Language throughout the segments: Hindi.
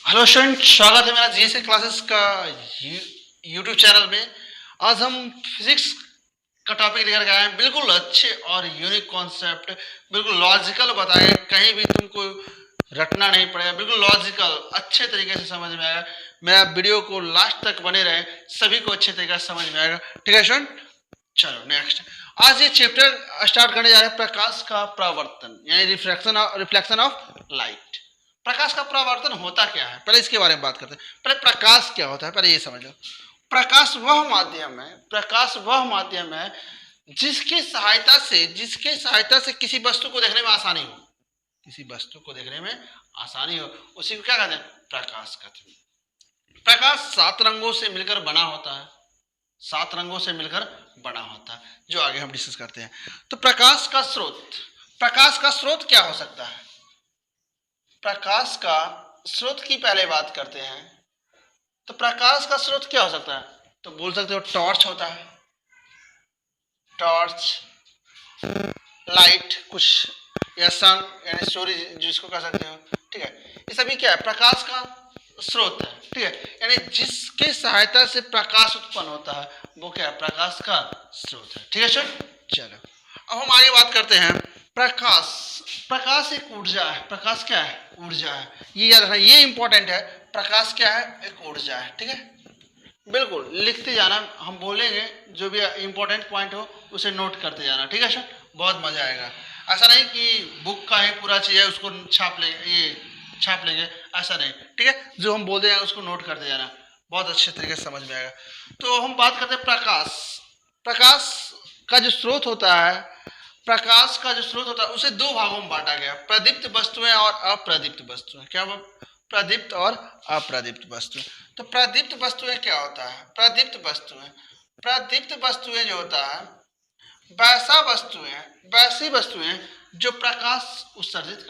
हेलो स्टूडेंट, स्वागत है मेरा जीएसए क्लासेस का यूट्यूब चैनल में। आज हम फिजिक्स का टॉपिक लेकर आए हैं, बिल्कुल अच्छे और यूनिक कॉन्सेप्ट, बिल्कुल लॉजिकल बताएं, कहीं भी तुमको रटना नहीं पड़ेगा, बिल्कुल लॉजिकल अच्छे तरीके से समझ में आएगा। मेरा वीडियो को लास्ट तक बने रहे, सभी को अच्छे तरीके से समझ में आएगा। ठीक है स्टूडेंट, चलो नेक्स्ट। आज ये चैप्टर स्टार्ट करने जा रहे हैं, प्रकाश का परावर्तन यानी रिफ्लेक्शन ऑफ लाइट। प्रकाश का परावर्तन होता क्या है, पहले इसके बारे में बात करते हैं। पहले प्रकाश क्या होता है, पहले ये समझ लो। प्रकाश वह माध्यम है जिसकी सहायता से किसी वस्तु को देखने में आसानी हो, उसी को क्या कहते हैं, प्रकाश कहते हैं। प्रकाश 7 रंगों से मिलकर बना होता है, जो आगे हम डिस्कस करते हैं। तो प्रकाश का स्रोत क्या हो सकता है? प्रकाश का स्रोत की पहले बात करते हैं। तो प्रकाश का स्रोत क्या हो सकता है? तो बोल सकते हो टॉर्च होता है, लाइट कुछ, या सन यानी सूर्य जिसको कह सकते हो। ठीक है, ये सभी क्या है, प्रकाश का स्रोत है। ठीक है, यानी जिसके सहायता से प्रकाश उत्पन्न होता है वो क्या है, प्रकाश का स्रोत है। ठीक है सर, चलो अब हम आगे बात करते हैं। प्रकाश एक ऊर्जा है। प्रकाश क्या है, ऊर्जा है। ये याद रखना, ये इंपॉर्टेंट है। प्रकाश क्या है, एक ऊर्जा है। ठीक है, बिल्कुल लिखते जाना, हम बोलेंगे जो भी इंपॉर्टेंट पॉइंट हो उसे नोट करते जाना। ठीक है सर, बहुत मजा आएगा। ऐसा नहीं कि बुक का ही पूरा चीज है उसको छाप लेंगे, ऐसा नहीं। ठीक है, जो हम बोलते हैं उसको नोट करते जाना, बहुत अच्छे तरीके से समझ में आएगा। तो हम बात करते हैं प्रकाश का जो स्रोत होता है, उसे 2 भागों में बांटा गया, प्रदीप्त वस्तुएं और अप्रदीप्त वस्तुएं। क्या वो, प्रदीप्त और अप्रदीप्त वस्तुएं। तो प्रदीप्त वस्तुएं क्या होता है? प्रदीप्त वस्तुएं जो होता है, वैसी वस्तुएं जो प्रकाश उत्सर्जित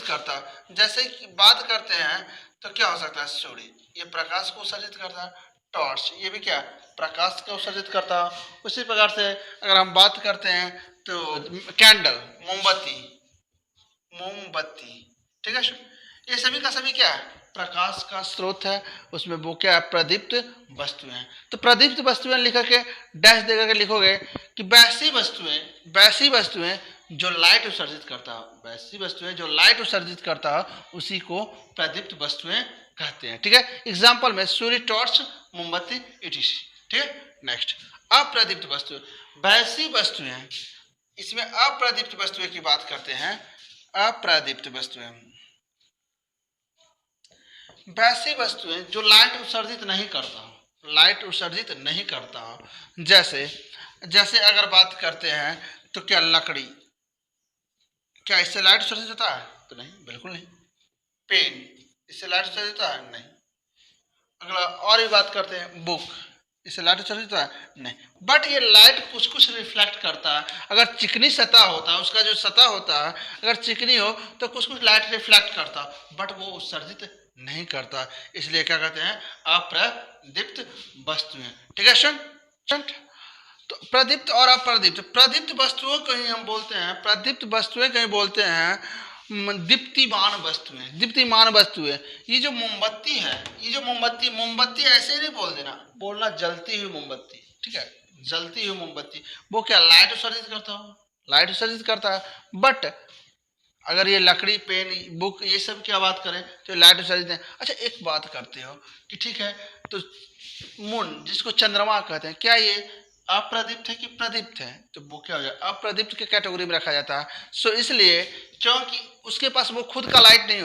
करता है। जैसे कि बात करते हैं तो क्या हो सकता है, सूर्य, ये प्रकाश को उत्सर्जित करता है। टॉर्च, ये भी क्या, प्रकाश को उत्सर्जित करता है। उसी प्रकार से अगर हम बात करते हैं तो कैंडल, मोमबत्ती। ठीक है, ये सभी का सभी क्या है, प्रकाश का स्रोत है। उसमें वो क्या है, प्रदीप्त वस्तुएं। तो प्रदीप्त वस्तुएं लिख के डैश दे करके लिखोगे कि वैसी वस्तुएं जो लाइट उत्सर्जित करता है उसी को प्रदीप्त वस्तुएं कहते हैं। ठीक है, एग्जाम्पल में सूर्य, टॉर्च, मोमबत्ती, इटीसी। ठीक है, नेक्स्ट अप्रदीप्त वस्तु, वैसी वस्तुएं, इसमें अप्रदीप्त वस्तुएं की बात करते हैं। अप्रदीप्त वस्तुएं वैसी वस्तुएं जो लाइट उत्सर्जित नहीं करता हो। जैसे अगर बात करते हैं तो क्या, लकड़ी, क्या इससे लाइट उत्सर्जित होता है? तो नहीं, बिल्कुल नहीं। पेन, इससे लाइट उत्सर्जित होता है? नहीं। अगला और भी बात करते हैं, बुक, इससे लाइट उत्सर्जित होता है? नहीं। बट ये लाइट कुछ रिफ्लेक्ट करता है। अगर चिकनी सतह होता है, उसका जो सतह होता है अगर चिकनी हो तो कुछ लाइट रिफ्लेक्ट करता, बट वो उत्सर्जित नहीं करता। इसलिए क्या कहते हैं, अप्रदीप्त वस्तुएं। ठीक है स्टूडेंट, तो प्रदीप्त और अप्रदीप्त, प्रदीप्त वस्तुओं को ही हम बोलते हैं, दीप्तिमान वस्तुएं। ये जो मोमबत्ती ऐसे नहीं बोल देना, बोलना जलती हुई मोमबत्ती। ठीक है, जलती हुई मोमबत्ती, वो क्या, लाइट उत्सर्जित करता है। बट अगर ये लकड़ी, पेन, बुक, ये सब क्या बात करें तो लाइट उत्सर्जित है। अच्छा, एक बात करते हो कि ठीक है, तो मून जिसको चंद्रमा कहते हैं, क्या ये अप्रदीप्त है कि प्रदीप्त है? तो वो क्या हो जाए, अप्रदीप्त के कैटेगरी में रखा जाता है। सो इसलिए क्योंकि उसके पास वो खुद का लाइट नहीं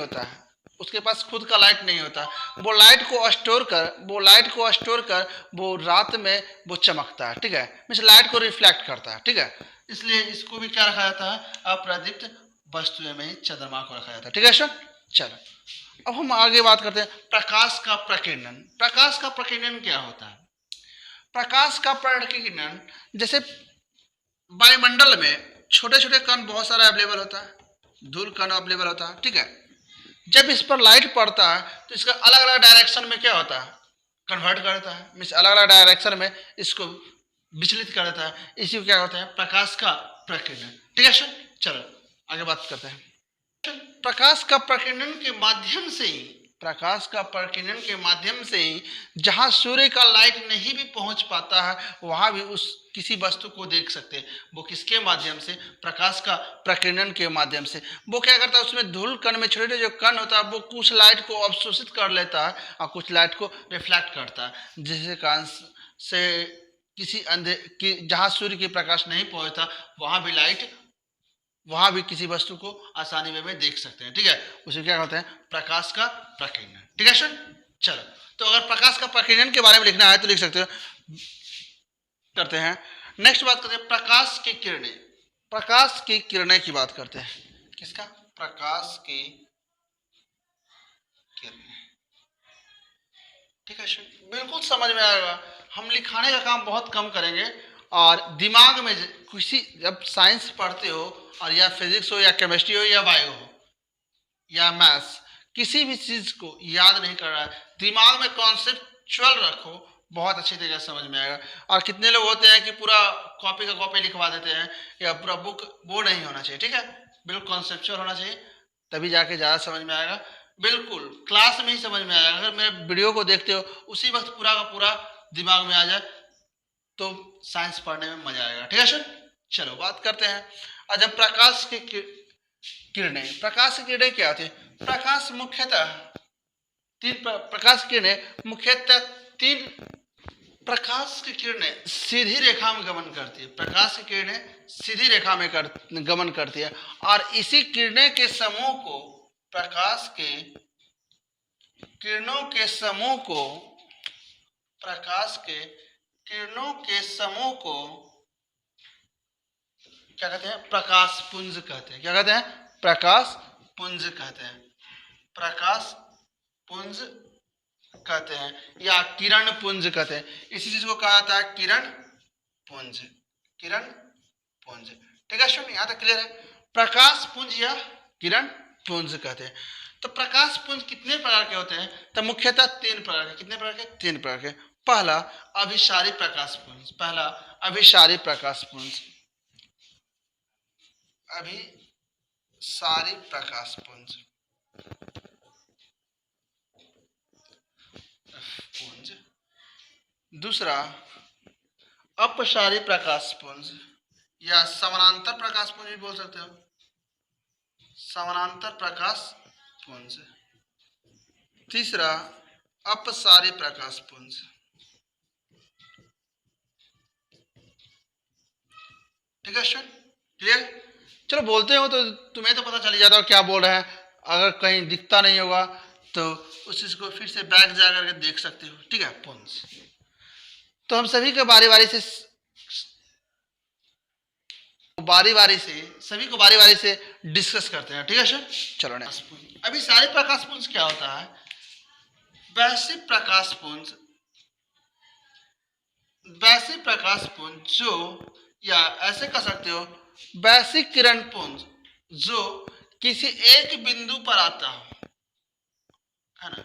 होता, वो लाइट को स्टोर कर वो रात में वो चमकता है। ठीक है, मीन्स लाइट को रिफ्लेक्ट करता है। ठीक है, इसलिए इसको भी क्या रखा जाता है, अप्रदीप्त वस्तुएं में चंद्रमा को रखा जाता है। ठीक है सर, चलो अब हम आगे बात करते हैं, प्रकाश का प्रकीर्णन क्या होता है? प्रकाश का प्रकीर्णन, जैसे वायुमंडल में छोटे छोटे कण बहुत सारा अवेलेबल होता है, धूल कण अवेलेबल होता है। ठीक है, जब इस पर लाइट पड़ता है तो इसका अलग अलग डायरेक्शन में क्या होता है, कन्वर्ट कर देता है, मीन्स अलग अलग डायरेक्शन में इसको विचलित कर देता है। इसी को क्या होता है, प्रकाश का प्रकीर्णन। ठीक है सर, चलो आगे बात करते हैं। प्रकाश का प्रकीर्णन के माध्यम से ही, प्रकाश का प्रकीर्णन के माध्यम से ही जहां सूर्य का लाइट नहीं भी पहुंच पाता है वहां भी उस किसी वस्तु को देख सकते हैं। वो किसके माध्यम से? प्रकाश का प्रकीर्णन के माध्यम से। वो क्या करता है, उसमें धूल कण में छोटे छोटे जो कण होता है वो कुछ लाइट को अवशोषित कर लेता है और कुछ लाइट को रिफ्लेक्ट करता है, जिसके कारण से किसी जहां सूर्य की प्रकाश नहीं पहुंचता वहां भी किसी वस्तु को आसानी में देख सकते हैं। ठीक है, उसे क्या कहते हैं? प्रकाश का प्रकीर्णन। ठीक है सर, चलो तो अगर प्रकाश का प्रकीर्णन के बारे में लिखना है तो लिख सकते हो। करते हैं नेक्स्ट बात करते हैं प्रकाश की किरणें। प्रकाश की किरणें की बात करते हैं। किसका? प्रकाश की किरणें। ठीक है सर, बिल्कुल समझ में आएगा। हम लिखाने का काम बहुत कम करेंगे और दिमाग में किसी जब साइंस पढ़ते हो और या फिजिक्स हो या केमिस्ट्री हो या बायो हो या मैथ्स, किसी भी चीज को याद नहीं कर रहा है, दिमाग में कॉन्सेप्चुअल रखो, बहुत अच्छी तरीके से समझ में आएगा। और कितने लोग होते हैं कि पूरा कॉपी का कॉपी लिखवा देते हैं या पूरा बुक, वो नहीं होना चाहिए। ठीक है, बिल्कुल कॉन्सेप्चुअल होना चाहिए, तभी जाके ज़्यादा समझ में आएगा। बिल्कुल क्लास में ही समझ में आएगा। अगर मेरे वीडियो को देखते हो उसी वक्त पूरा का पूरा दिमाग में आ जाए तो साइंस पढ़ने में मजा आएगा। ठीक है सर, चलो बात करते हैं। और जब प्रकाश की किरणें, प्रकाश की किरणें क्या होती है? प्रकाश मुख्यतः प्रकाश की किरणें मुख्यतः तीन। प्रकाश की किरणें सीधी रेखा में गमन करती है। प्रकाश की किरणें सीधी रेखा में गमन करती है और इसी किरणें के समूह को, प्रकाश के किरणों के समूह को, प्रकाश के किरणों के समूह को क्या कहते हैं? प्रकाश पुंज कहते हैं। क्या कहते हैं? प्रकाश पुंज कहते हैं। प्रकाश पुंज कहते हैं या किरण पुंज कहते हैं। इसी चीज को कहा जाता है किरण पुंज। किरण पुंज। ठीक है सुनिए, यहाँ तक क्लियर है? प्रकाश पुंज या किरण पुंज कहते हैं। तो प्रकाश पुंज कितने प्रकार के होते हैं? तो मुख्यतः तीन प्रकार के। कितने प्रकार के? तीन प्रकार के। पहला अभिसारी प्रकाश पुंज। पहला अभिसारी प्रकाश पुंज। अभिसारी प्रकाश पुंज। दूसरा अपसारी प्रकाश पुंज या समानांतर प्रकाश पुंज भी बोल सकते हो। समानांतर प्रकाश पुंज। तीसरा अपसारी प्रकाश पुंज। ठीक है सर, क्लियर? चलो बोलते हो तो तुम्हें तो पता चल जाता है क्या बोल रहे हैं। अगर कहीं दिखता नहीं होगा तो उस चीज को फिर से बैक जा करके देख सकते हो। ठीक है, पुंज। तो हम सभी को बारी बारी से सभी को बारी बारी से डिस्कस करते हैं। ठीक है सर, चलो नेक्स्ट। अभी सारे प्रकाश पुंज क्या होता है? वैश्विक प्रकाश पुंज। वैश्विक प्रकाश पुंज जो, या ऐसे कह सकते हो वैश्विक किरण पुंज, जो किसी एक बिंदु पर आता हो, है ना?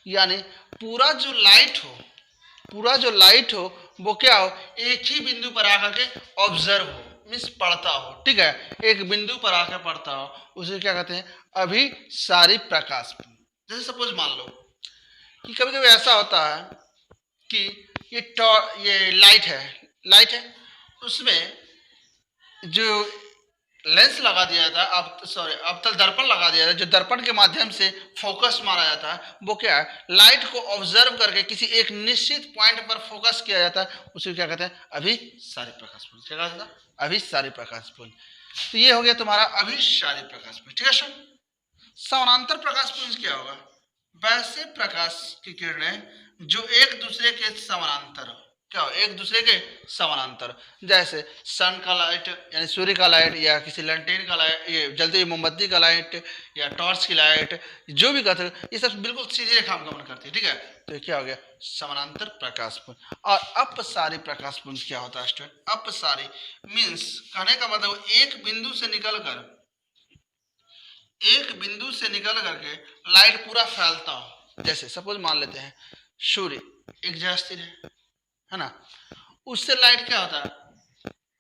यानी पूरा जो लाइट हो वो क्या हो? एक ही बिंदु पर आकर के ऑब्जर्व हो, मीन्स पड़ता हो। ठीक है, एक बिंदु पर आकर पड़ता हो, उसे क्या कहते हैं? अभिसारी प्रकाश पुंज। जैसे सपोज मान लो कि कभी कभी ऐसा होता है कि ये लाइट है, उसमें जो लेंस लगा दिया जाता है, अवतल दर्पण लगा दिया जाता है, जो दर्पण के माध्यम से फोकस मारा जाता है, वो क्या है? लाइट को ऑब्जर्व करके किसी एक निश्चित पॉइंट पर फोकस किया जाता है, उसे क्या कहते हैं? अभिसारी प्रकाश पुंज। क्या कहता है? अभिसारी प्रकाश पुंज। तो ये हो गया तुम्हारा अभिसारी प्रकाश पुंज। ठीक है सर। समानांतर प्रकाश पुंज क्या होगा? वैसे प्रकाश की किरणें जो एक दूसरे के समानांतर हो। क्या हो? एक दूसरे के समानांतर। जैसे सन का लाइट यानी सूर्य का लाइट, या किसी लैंटेन का लाइट, ये जलती हुई मोमबत्ती का लाइट, या टॉर्च की लाइट, जो भी कहते हैं, ये सब बिल्कुल सीधी रेखा में गमन करती है। ठीक है, तो ये क्या हो गया? समानांतर प्रकाश पुंज। और अपसारी प्रकाश पुंज क्या होता है स्टूडेंट? अपसारी मीन्स, कहने का मतलब एक बिंदु से निकल करके लाइट पूरा फैलता हो। जैसे सपोज मान लेते हैं सूर्य एक जगह स्थिर है ना, उससे लाइट क्या होता है?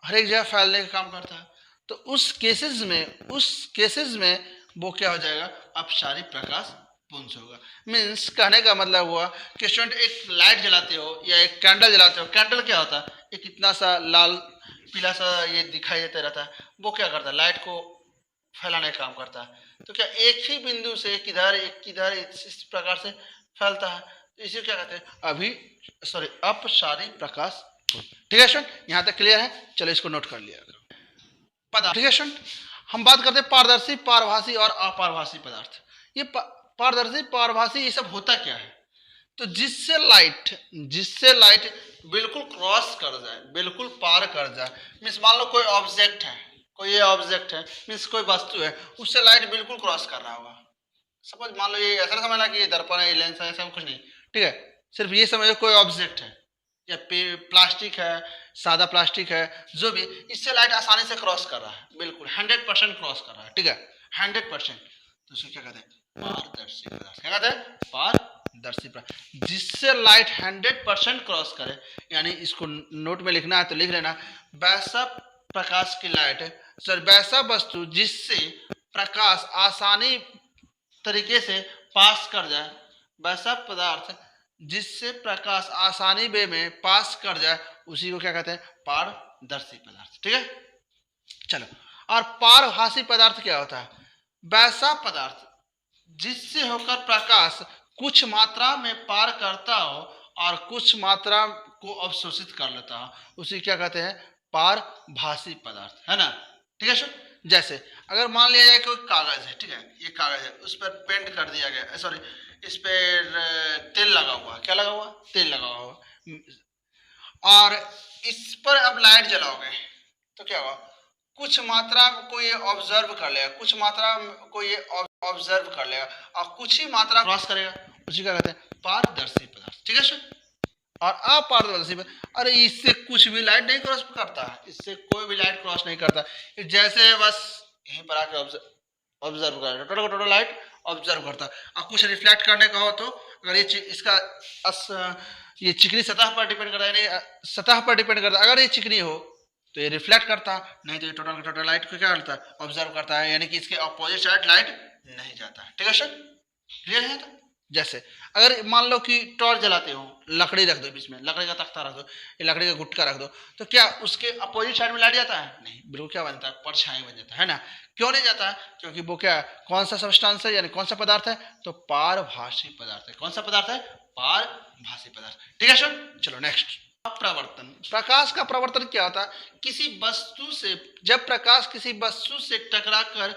हर एक जगह फैलने का काम करता है। तो उस केसेस में वो क्या हो जाएगा, अपसारी प्रकाश पुंज होगा। मीन्स कहने का मतलब हुआ कि स्टूडेंट एक लाइट जलाते हो या एक कैंडल जलाते हो, कैंडल क्या होता है, एक इतना सा लाल पीला सा ये दिखाई देता रहता है, वो क्या करता है, लाइट को फैलाने का काम करता है। तो क्या एक ही बिंदु से किधर एक किधर इस प्रकार से फैलता है, तो इसे क्या कहते हैं, अपसारी प्रकाश। ठीक है स्टूडेंट, यहाँ तक क्लियर है? चलो इसको नोट कर लिया पदार्थ। ठीक है स्टूडेंट, हम बात करते हैं पारदर्शी, पारभासी और अपारभासी पदार्थ। ये पारदर्शी, पारभासी, ये सब होता क्या है, तो जिससे लाइट बिल्कुल क्रॉस कर जाए, बिल्कुल पार कर जाए। मीन्स मान लो कोई ऑब्जेक्ट है, कोई ये ऑब्जेक्ट है, मीन्स कोई वस्तु है, उससे लाइट बिल्कुल क्रॉस कर रहा होगा। सपोज मान लो ये ऐसा समझना कि ये दर्पण है, ये लेंस है, ऐसा कुछ नहीं। ठीक है, सिर्फ ये समझो कोई ऑब्जेक्ट है या प्लास्टिक है, सादा प्लास्टिक है, जो भी, इससे लाइट आसानी से क्रॉस कर रहा है, बिल्कुल 100% क्रॉस कर रहा है। ठीक है, 100%, तो उसे क्या कहते हैं, पारदर्शी पदार्थ। क्या कहते हैं, पारदर्शी पदार्थ। जिससे लाइट 100% क्रॉस करे, यानी इसको नोट में लिखना है तो लिख लेना, वैसा प्रकाश की लाइट, वैसा वस्तु जिससे प्रकाश आसानी तरीके से पास कर जाए, वैसा पदार्थ जिससे प्रकाश आसानी वे में पास कर जाए, उसी को क्या कहते हैं, पारदर्शी पदार्थ। ठीक है, चलो। और पारभासी पदार्थ क्या होता है, वैसा पदार्थ जिससे होकर प्रकाश कुछ मात्रा में पार करता हो और कुछ मात्रा को अवशोषित कर लेता हो, उसी क्या कहते हैं, पारभासी पदार्थ, है ना। ठीक है सर, जैसे अगर मान लिया जाए कोई कागज है, ठीक है, ये कागज है, उस पर पेंट कर दिया गया, सॉरी, इस पर तेल लगा हुआ, क्या लगा हुआ, तेल लगा हुआ, और इस पर अब लाइट जलाओगे तो क्या होगा, कुछ मात्रा को ये ऑब्जर्व कर लेगा, कुछ मात्रा को ये ऑब्जर्व कर लेगा और कुछ ही मात्रा क्रॉस करेगा, उसी का कहते हैं पारदर्शी पदार्थ। ठीक है सर, और अपारदर्शी, अरे इससे कुछ भी लाइट नहीं क्रॉस करता है, इससे कोई भी लाइट क्रॉस नहीं करता, जैसे बस यहीं पर आके ऑब्जर्व कर, टोटल लाइट ऑब्जर्व करता है। और कुछ रिफ्लेक्ट करने का हो तो अगर ये इसका ये चिकनी सतह पर डिपेंड करता है, यानी सतह पर डिपेंड करता है, अगर ये चिकनी हो तो ये रिफ्लेक्ट करता है, नहीं तो ये टोटल लाइट को क्या करता है, ऑब्जर्व करता है, यानी कि इसके अपोजिट साइड लाइट नहीं जाता है। ठीक है सर, क्लियर है? तो जैसे अगर मान लो कि टॉर्च जलाते हो, लकड़ी रख दो बीच में, लकड़ी का तख्ता रख दो, ये लकड़ी का गुटका रख दो, तो क्या उसके अपोजिट साइड में लाइट जाता है? नहीं, बिल्कुल क्या बनता है, परछाई बन जाता है ना। क्यों नहीं जाता है? क्योंकि वो क्या, कौन सा सब्सटेंस है, यानी कौन सा पदार्थ है, तो पारभासी पदार्थ है। कौन सा पदार्थ है? पारभासी पदार्थ। ठीक है सर, चलो नेक्स्ट। प्रवर्तन, प्रकाश का प्रवर्तन क्या होता है, किसी वस्तु से, जब प्रकाश किसी वस्तु से टकरा कर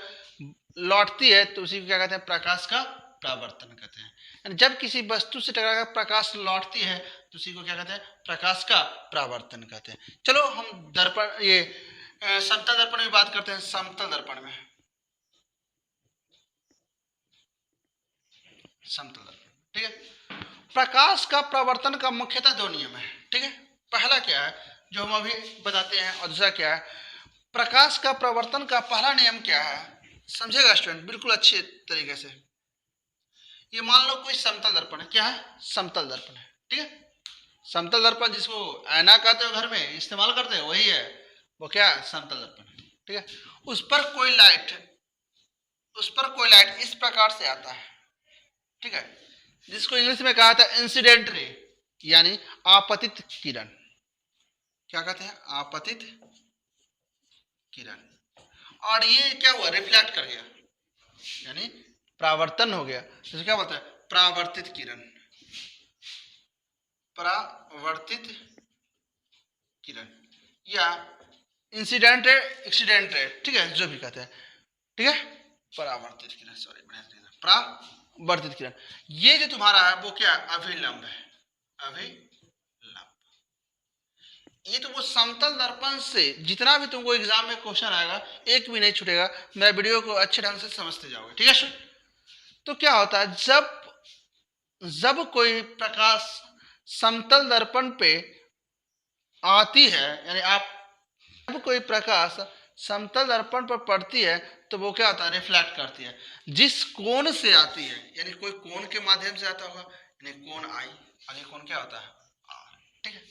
लौटती है तो उसी को क्या कहते हैं, प्रकाश का प्रवर्तन कहते हैं। जब किसी वस्तु से टकराकर प्रकाश लौटती है तो उसी को क्या कहते हैं, प्रकाश का परावर्तन कहते हैं। चलो हम दर्पण, ये समतल दर्पण में बात करते हैं। समतल दर्पण में, समतल दर्पण, ठीक है, प्रकाश का प्रवर्तन का मुख्यतः दो नियम है। ठीक है, पहला क्या है जो हम अभी बताते हैं, और दूसरा क्या है, प्रकाश का प्रवर्तन का पहला नियम क्या है, समझेगा स्टूडेंट बिल्कुल अच्छे तरीके से। ये मान लो कोई समतल दर्पण है, क्या है, समतल दर्पण है। ठीक है, समतल दर्पण जिसको ऐना कहते हो, घर में इस्तेमाल करते हैं, वही है, वो क्या है, समतल दर्पण है। ठीक है, उस पर कोई लाइट इस प्रकार से आता है, ठीक है, जिसको इंग्लिश में कहा था इंसिडेंट रे, यानी आपतित किरण। क्या कहते हैं, आपतित किरण। और ये क्या हुआ, रिफ्लेक्ट कर गया, यानी परावर्तन हो गया, जैसे क्या बोलते हैं, परावर्तित किरण, परावर्तित किरण, या इंसिडेंट रे, एक्सीडेंट रे, ठीक है, जो भी कहते हैं। ठीक है, परावर्तित किरण, सॉरी, परावर्तित किरण। ये जो तुम्हारा है वो क्या, अभिलंब है, अभिलंब। ये तो वो समतल दर्पण से जितना भी तुमको एग्जाम में क्वेश्चन आएगा, एक भी नहीं छूटेगा, मेरा वीडियो को अच्छे ढंग से समझते जाओगे। ठीक है सर, तो क्या होता है, जब कोई प्रकाश समतल दर्पण पे आती है, यानी जब कोई प्रकाश समतल दर्पण पर पड़ती है तो वो क्या होता है, रिफ्लेक्ट करती है। जिस कोण से आती है, यानी कोई कोण के माध्यम से आता होगा, यानी कोण आई, और ये कोण क्या होता है, आर। ठीक है,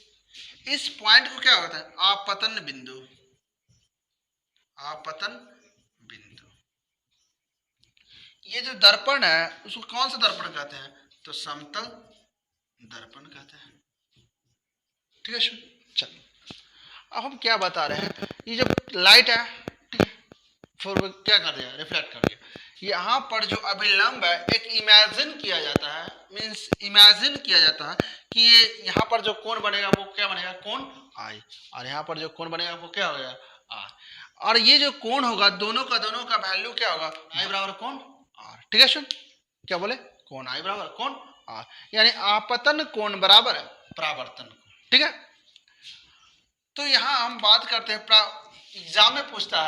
इस पॉइंट को क्या होता है, आपतन बिंदु, आपतन बिंदु ये जो दर्पण है उसको कौन सा दर्पण कहते हैं? तो समतल दर्पण कहते हैं। ठीक है चलो, अब हम क्या बता रहे हैं, ये जब लाइट है फिर क्या कर दिया, रिफ्लेक्ट कर दिया, यहाँ पर जो अभिलंब है एक इमेजिन किया जाता है, मीन्स इमेजिन किया जाता है कि ये यहाँ पर जो कोण बनेगा वो क्या बनेगा, कोण आई, और यहाँ पर जो कोण बनेगा वो क्या होगा, आर। और ये जो कोण होगा दोनों का वैल्यू क्या होगा, आई बराबर कोण आर। ठीक है सुन, क्या बोले, कोण आई बराबर कोण आर, यानी आपतन कोण बराबर परावर्तन कोण। ठीक है, तो यहाँ हम बात करते हैं, एग्जाम में पूछता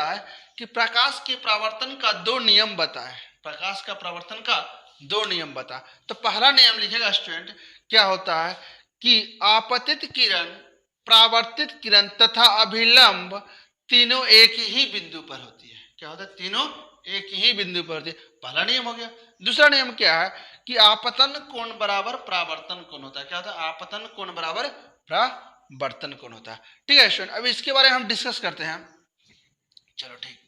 है कि प्रकाश के परावर्तन का दो नियम बताएं, प्रकाश का परावर्तन का दो नियम बता। तो पहला नियम लिखेगा स्टूडेंट, क्या होता है कि आपतित किरण, परावर्तित किरण तथा अभिलंब तीनों एक ही बिंदु पर होती है। क्या होता है, तीनों एक ही बिंदु पर होती है, पहला नियम हो गया। दूसरा नियम क्या है कि आपतन कोण बराबर परावर्तन कोण होता है। क्या होता है, आपतन कोण बराबर परावर्तन कोण होता है। ठीक है स्टूडेंट, अब इसके बारे में हम डिस्कस करते हैं। चलो ठीक,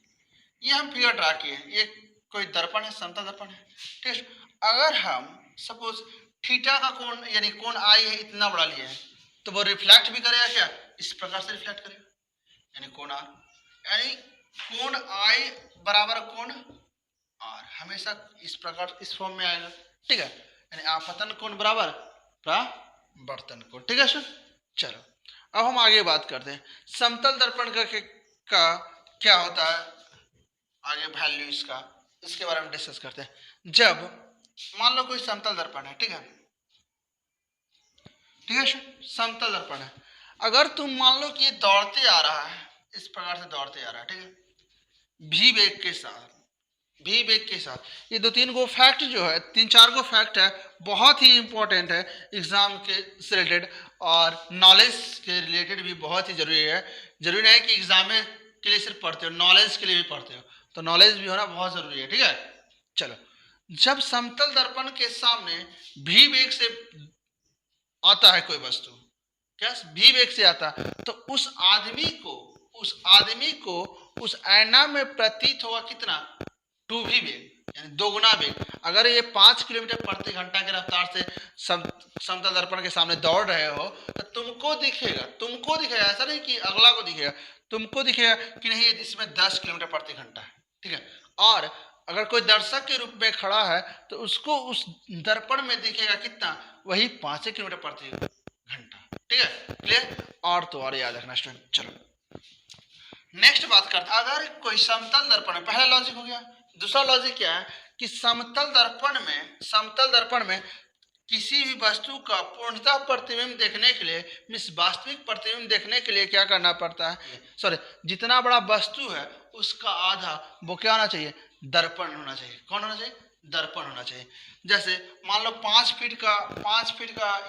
ये हम फिगर ड्रा किए, ये कोई दर्पण है, समतल दर्पण है। ठीक है, अगर हम सपोज थीटा का कोण यानी कोण आई है इतना बड़ा लिए हैं, तो वो रिफ्लेक्ट भी करेगा, क्या इस प्रकार से रिफ्लेक्ट करेगा, यानी कोण आर, यानी कोण आई बराबर कोण आर, हमेशा इस प्रकार इस फॉर्म में आएगा। ठीक है, यानी आपतन कोण बराबर परावर्तन कोण। ठीक है सर, चलो अब हम आगे बात करते हैं समतल दर्पण का क्या होता है, आगे वैल्यू इसका, इसके बारे में डिस्कस करते हैं। जब मान लो कोई समतल दर्पण है, ठीक है समतल दर्पण है, अगर तुम मान लो कि ये दौड़ते आ रहा है, इस प्रकार से दौड़ते आ रहा है, ठीक है भी वेग के साथ, ये दो तीन गो फैक्ट जो है, तीन चार गो फैक्ट है, बहुत ही इंपॉर्टेंट है एग्जाम के से रिलेटेड और नॉलेज के रिलेटेड भी बहुत ही जरूरी है। जरूरी नहीं है कि एग्जाम में के लिए सिर्फ पढ़ते हो, नॉलेज के लिए भी पढ़ते हो, तो नॉलेज भी होना बहुत जरूरी है। ठीक है, चलो जब समतल दर्पण के सामने भी वेग से आता है कोई वस्तु, क्या भी वेग से आता, तो उस आदमी को उस आईना में प्रतीत होगा कितना, 2 भी वेग, यानी 2 गुना वेग। अगर ये 5 किलोमीटर प्रति घंटा की रफ्तार से समतल दर्पण के सामने दौड़ रहे हो, तो तुमको दिखेगा, ऐसा नहीं कि अगला को दिखेगा, तुमको दिखेगा कि नहीं इसमें 10 किलोमीटर प्रति घंटा है। ठीक है, और अगर कोई दर्शक के रूप में खड़ा है तो उसको उस दर्पण में दिखेगा कितना, वही 5 किलोमीटर प्रति घंटा। ठीक है, क्लियर, और याद रखना स्टूडेंट। चलो नेक्स्ट बात करते हैं, अगर कोई समतल दर्पण है, पहला लॉजिक हो गया। दूसरा लॉजिक क्या है कि समतल दर्पण में किसी भी वस्तु का पूर्णतः प्रतिबिंब देखने के लिए, मीन्स वास्तविक प्रतिबिंब देखने के लिए क्या करना पड़ता है, सॉरी जितना बड़ा वस्तु है उसका आधा वो क्या होना चाहिए, दर्पण होना चाहिए। कौन होना चाहिए, दर्पण होना चाहिए। जैसे मान लो 5 फीट का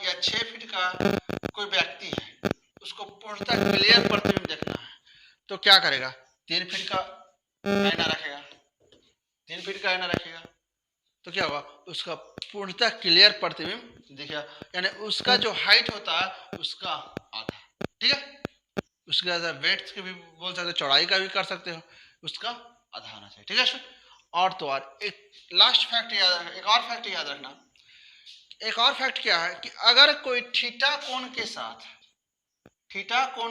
या 6 फीट का कोई व्यक्ति है, उसको पूर्णतः क्लियर प्रतिबिंब देखना है, तो क्या करेगा, 3 फीट का आईना रखेगा, तो क्या होगा, उसका पूर्णतः क्लियर प्रतिबिंब दिखेगा, यानी उसका जो हाइट होता है उसका आधा। ठीक है, उसका वेट के भी बोल सकते हो, चौड़ाई का भी कर सकते हो, उसका आधा होना चाहिए। ठीक है सर, और एक लास्ट फैक्ट याद रखना, एक और फैक्ट क्या है कि अगर कोई थीटा कोण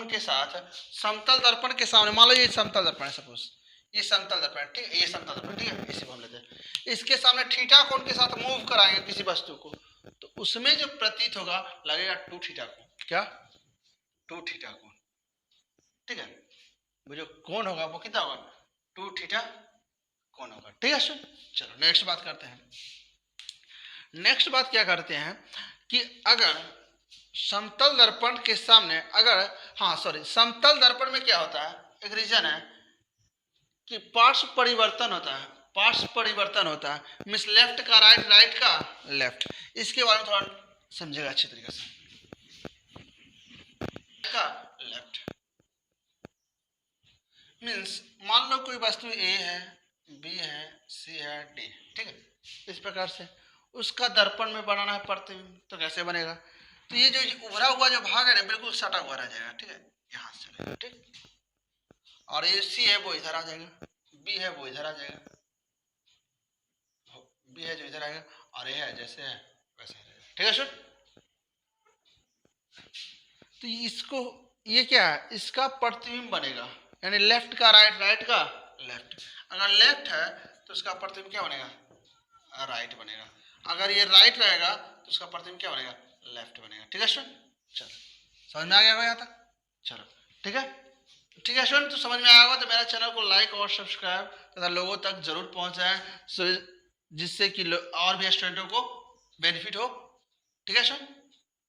के साथ समतल दर्पण के सामने, मान लो ये समतल दर्पण है, सपोज ये समतल दर्पण, ठीक है, ये समतल दर्पण, ठीक है, इसी को हम लेते हैं, इसके सामने थीटा कोण के साथ मूव कराएंगे किसी वस्तु को, तो उसमें जो प्रतीत होगा लगेगा 2 थीटा कोण। क्या, 2 थीटा कोण। ठीक है, वो जो कोण होगा वो कितना होगा, 2 थीटा कोण होगा। ठीक है, चलो नेक्स्ट बात करते हैं। नेक्स्ट बात क्या करते हैं कि अगर समतल दर्पण के सामने, समतल दर्पण में क्या होता है, एक रीजन है कि पार्श्व परिवर्तन होता है, मीन्स लेफ्ट का राइट, राइट का लेफ्ट। इसके बारे में थोड़ा समझेगा अच्छे तरीके से, का लेफ्ट मीन्स मान लो कोई वस्तु ए है, बी है, सी है, डी, ठीक है, इस प्रकार से उसका दर्पण में बनाना है प्रतिबिंब, तो कैसे बनेगा, तो ये जो उभरा हुआ जो भाग है ना बिल्कुल सटा हुआ रह जाएगा। ठीक है, यहाँ से चलेगा, ठीक, और ये सी है वो इधर आ जाएगा, बी है वो इधर आ जाएगा, ये है जो इधर आएगा, और ये है जैसे है वैसे रहेगा, ठीक है स्टूडेंट। तो इसको ये क्या है, इसका प्रतिबिंब बनेगा, यानी लेफ्ट का राइट, राइट का लेफ्ट। अगर लेफ्ट है तो इसका प्रतिबिंब क्या बनेगा, राइट बनेगा। अगर ये राइट रहेगा तो उसका प्रतिबिंब क्या बनेगा, लेफ्ट बनेगा, ठीक है स्टूडेंट। चलो समझ में आ गया होगा यहाँ तक, चलो ठीक है, ठीक है स्टूडेंट। तो समझ में आया होगा तो मेरा चैनल को लाइक और सब्सक्राइब तथा लोगों तक जरूर पहुंचाएं, जिससे कि और भी स्टूडेंटों को बेनिफिट हो, ठीक है स्टूडेंट।